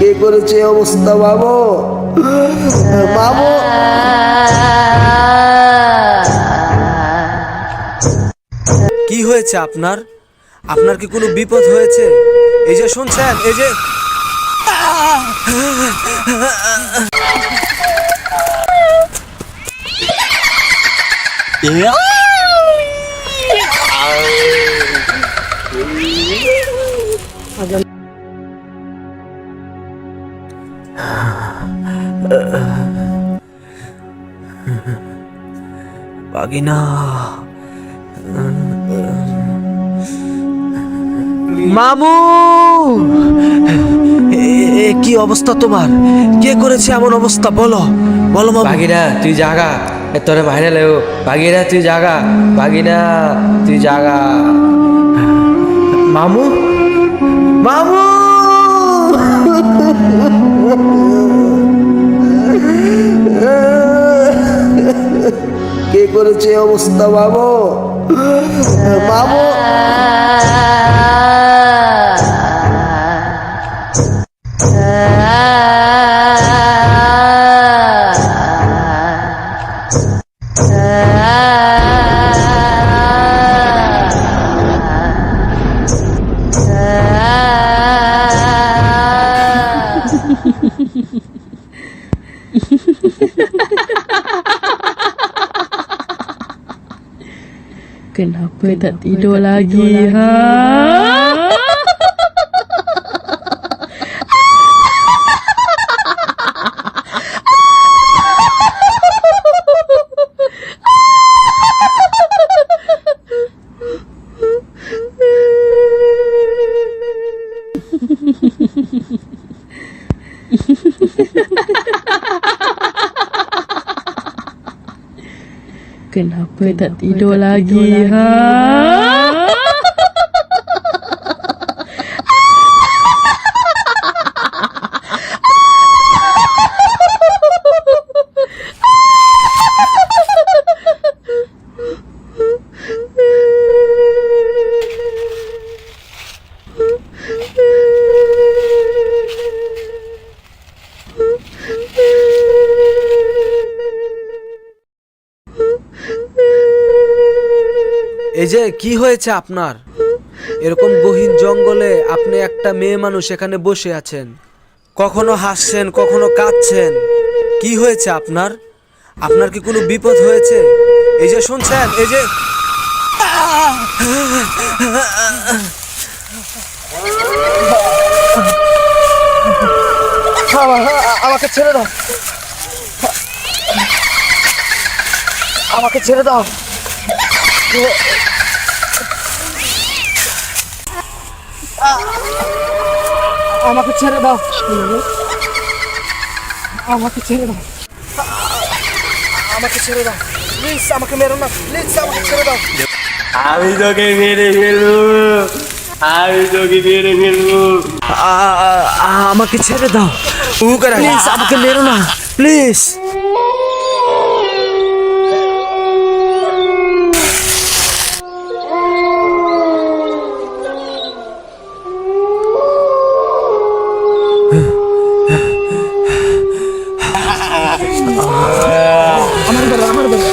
কে করেছে এই অবস্থা বাবু? বাবু কি হয়েছে আপনার? আপনার কি কোনো বিপদ হয়েছে? এই যে শুনছেন, এই যে বাগিনা, মামু, কি অবস্থা তোমার? কে করেছে এমন অবস্থা? বলো বলো মামু। বাগিনা তুই জাগা, তোরে ভাইরাল হো। বাগিনা তুই জাগা, বাগিনা তুই জাগা। মামু, মামু কে করেছে এই অবস্থা বাবু? বাবু Kenapa tak tidur lagi, ha? Kenapa tak tidur lagi, ha? এই যে কি হয়েছে আপনার? এরকম গহীন জঙ্গলে আপনি একটা মেয়ে মানুষ এখানে বসে আছেন, কখনো হাসছেন কখনো কাঁদছেন। কি হয়েছে আপনার? আপনার কি কোনো বিপদ হয়েছে? এই যে শুনছেন, এই যে আমাকে ছেড়ে দাও, আমাকে ছেড়ে দাও। আমাকে ছেড়ে দাও, আমাকে ছেড়ে দাও, আমাকে ছেড়ে দাও, প্লিজ আমাকে মেরো না, প্লিজ আমাকে ছেড়ে দাও। আমি তোকে মেরে ফেলবো, আমি তোকে মেরে ফেলবো। আমাকে ছেড়ে দাও, প্লিজ আমাকে মেরো না, প্লিজ। আমার বেলা